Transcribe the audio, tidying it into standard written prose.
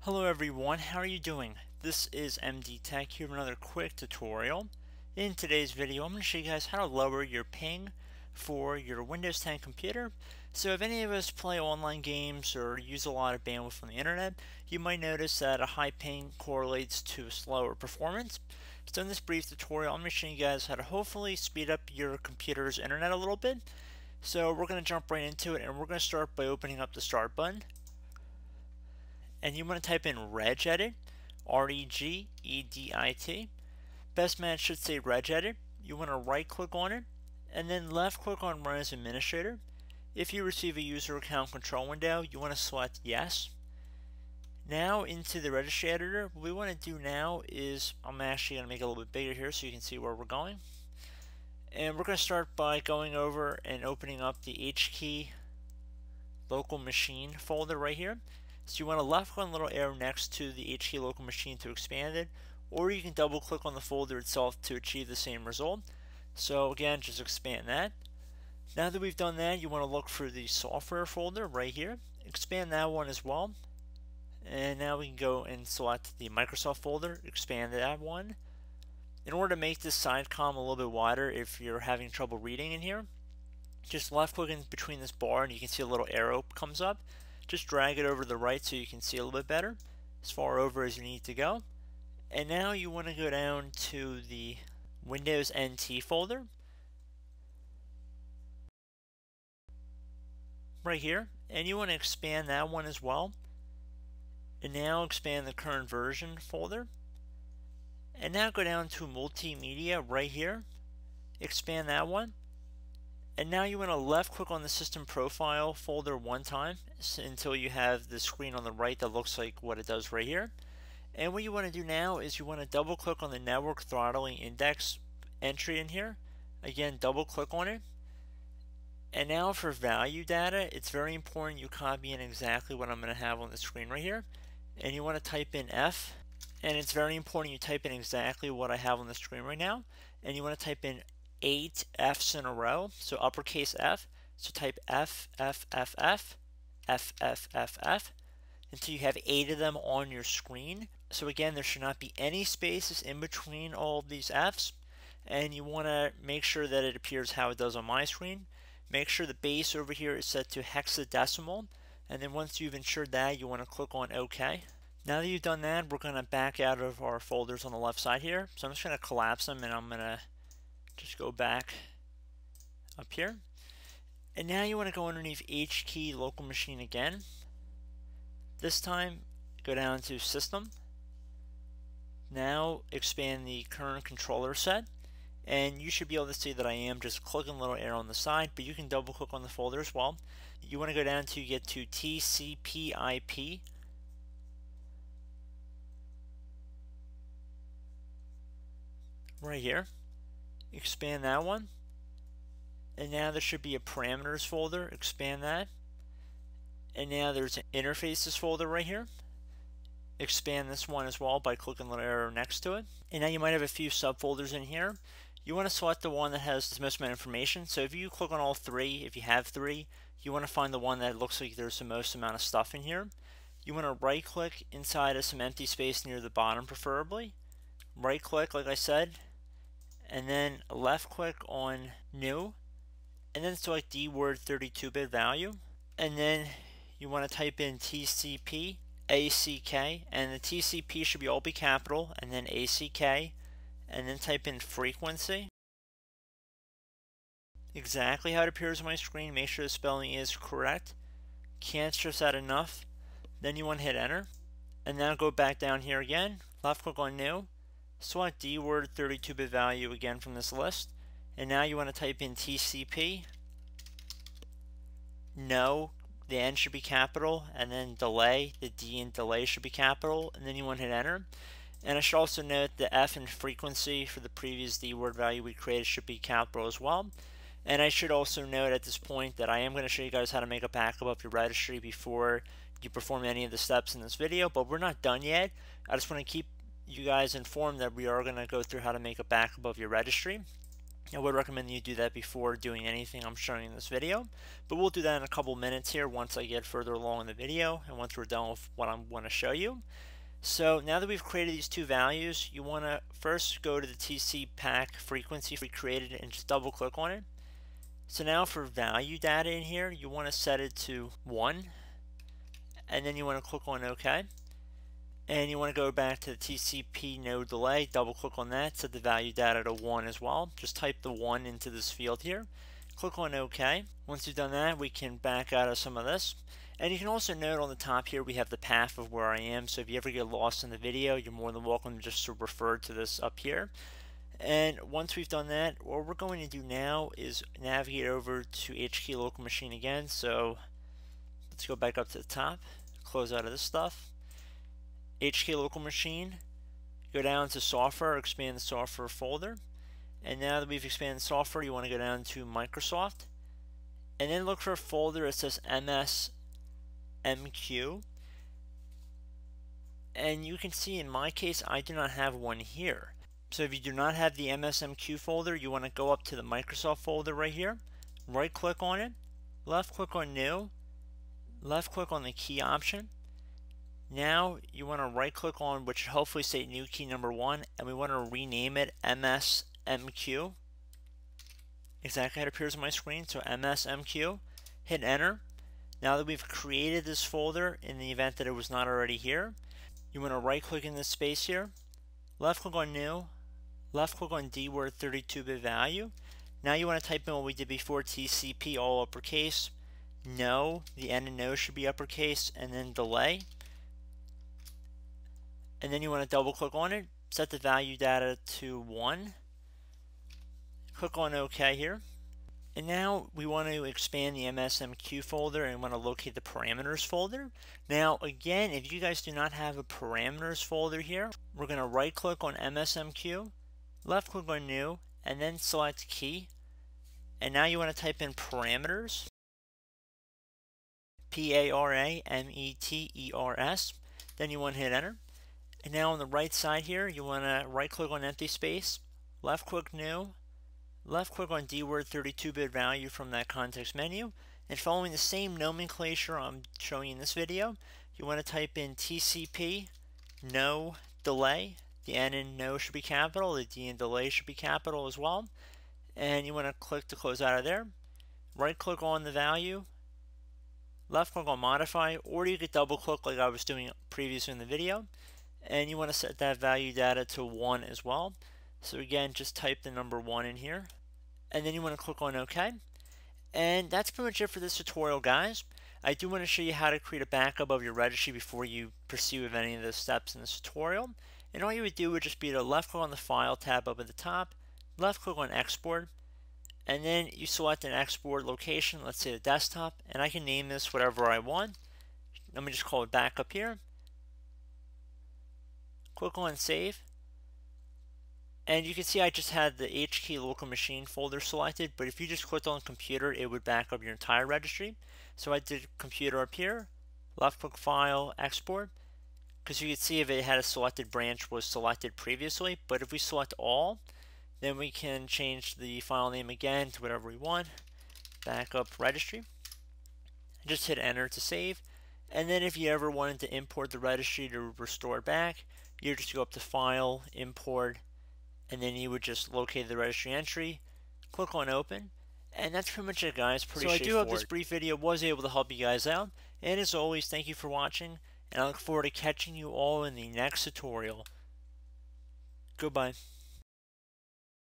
Hello everyone, how are you doing? This is MD Tech here with another quick tutorial. In today's video, I'm going to show you guys how to lower your ping for your Windows 10 computer. So if any of us play online games or use a lot of bandwidth on the internet, you might notice that a high ping correlates to slower performance. So in this brief tutorial, I'm going to show you guys how to hopefully speed up your computer's internet a little bit. So we're going to jump right into it, and we're going to start by opening up the start button. And you want to type in regedit, regedit. Best match should say regedit. You want to right click on it and then left click on run as administrator. If you receive a user account control window, you want to select yes. Now into the registry editor, what we want to do now is, I'm actually going to make it a little bit bigger here so you can see where we're going. And we're going to start by going over and opening up the HKey local machine folder right here. So you want to left click on the little arrow next to the HKey local machine to expand it, or you can double click on the folder itself to achieve the same result. So again, just expand that. Now that we've done that, you want to look for the software folder right here. Expand that one as well. And now we can go and select the Microsoft folder, expand that one. In order to make this side column a little bit wider, if you're having trouble reading in here, just left click in between this bar and you can see a little arrow comes up. Just drag it over to the right so you can see a little bit better, as far over as you need to go. And now you want to go down to the Windows NT folder right here, and you want to expand that one as well. And now expand the current version folder. And now go down to multimedia right here, expand that one. And now you want to left click on the system profile folder one time until you have the screen on the right that looks like what it does right here. And what you want to do now is you want to double click on the network throttling index entry in here. Again, double click on it. And now for value data, it's very important you copy in exactly what I'm going to have on the screen right here. And you want to type in F. And it's very important you type in exactly what I have on the screen right now. And you want to type in 8 F's in a row, so uppercase F. So type F, F, F, F, F, F, F, F, until you have 8 of them on your screen. So again, there should not be any spaces in between all of these F's, and you want to make sure that it appears how it does on my screen. Make sure the base over here is set to hexadecimal, and then once you've ensured that, you want to click on OK. Now that you've done that, we're going to back out of our folders on the left side here. So I'm just going to collapse them, and I'm going to just go back up here. And now you want to go underneath HKey local machine again. This time, go down to System. Now expand the current controller set. And you should be able to see that I am just clicking a little arrow on the side, but you can double click on the folder as well. You want to go down to get to TCP/IP. Right here. Expand that one. And now there should be a parameters folder. Expand that. And now there's an interfaces folder right here. Expand this one as well by clicking the little arrow next to it. And now you might have a few subfolders in here. You want to select the one that has the most amount of information. So if you click on all three, if you have three, you want to find the one that looks like there's the most amount of stuff in here. You want to right click inside of some empty space near the bottom preferably. Right click like I said. And then left click on new, and then select the word 32-bit value, and then you want to type in TCP ACK, and the TCP should be all be capital, and then ACK, and then type in frequency. Exactly how it appears on my screen. Make sure the spelling is correct. Can't stress that enough. Then you want to hit enter, and now go back down here again, left click on new. Select the word 32-bit value again from this list, and now you want to type in TCP. No, the N should be capital, and then delay, the D in delay should be capital, and then you want to hit enter. And I should also note the F in frequency for the previous D word value we created should be capital as well. And I should also note at this point that I am going to show you guys how to make a backup of your registry before you perform any of the steps in this video, but we're not done yet. I just want to keep you guys informed that we are going to go through how to make a backup of your registry. I would recommend you do that before doing anything I'm showing in this video, but we'll do that in a couple minutes here once I get further along in the video and once we're done with what I want to show you. So now that we've created these two values, you want to first go to the TC pack frequency we created and just double click on it. So now for value data in here, you want to set it to 1, and then you want to click on OK. And you want to go back to the TCP no delay, double click on that, set the value data to 1 as well. Just type the 1 into this field here. Click on OK. Once you've done that, we can back out of some of this. And you can also note on the top here we have the path of where I am, so if you ever get lost in the video, you're more than welcome just to refer to this up here. And once we've done that, what we're going to do now is navigate over to HK local machine again. So let's go back up to the top, close out of this stuff. HK local machine, go down to software, expand the software folder. And now that we've expanded the software, you want to go down to Microsoft. And then look for a folder that says MSMQ. And you can see in my case, I do not have one here. So if you do not have the MSMQ folder, you want to go up to the Microsoft folder right here, right click on it, left click on new, left click on the key option. Now you want to right click on which should hopefully say new key number 1, and we want to rename it MSMQ. Exactly how it appears on my screen, so MSMQ. Hit enter. Now that we've created this folder, in the event that it was not already here, you want to right click in this space here, left click on new, left click on dword 32-bit value. Now you want to type in what we did before, TCP all uppercase, no, the N and no should be uppercase, and then delay. And then you want to double click on it, set the value data to 1, click on OK here. And now we want to expand the MSMQ folder and want to locate the parameters folder. Now again, if you guys do not have a parameters folder here, we're going to right click on MSMQ, left click on new, and then select key. And now you want to type in parameters, PARAMETERS. Then you want to hit enter. And now on the right side here, you want to right click on empty space, left click new, left click on dword 32-bit value from that context menu, and following the same nomenclature I'm showing you in this video, you want to type in TCP no delay. The N in no should be capital, the D in delay should be capital as well, and you want to click to close out of there. Right click on the value, left click on modify, or you could double click like I was doing previously in the video, and you want to set that value data to 1 as well. So again, just type the number 1 in here, and then you want to click on OK. And that's pretty much it for this tutorial, guys. I do want to show you how to create a backup of your registry before you pursue with any of the steps in this tutorial. And all you would do would just be to left click on the File tab up at the top, left click on Export, and then you select an export location, let's say the desktop, and I can name this whatever I want. Let me just call it backup here. Click on Save. And you can see I just had the HK local machine folder selected, but if you just clicked on computer, it would back up your entire registry. So I did computer up here, left click File, Export, because you can see if it had a selected branch was selected previously, but if we select all, then we can change the file name again to whatever we want, backup registry. Just hit enter to save. And then if you ever wanted to import the registry to restore it back, you just go up to File, Import, and then you would just locate the registry entry, click on Open, and that's pretty much it, guys. Pretty straightforward. So I do hope this brief video was able to help you guys out, and as always, thank you for watching, and I look forward to catching you all in the next tutorial. Goodbye.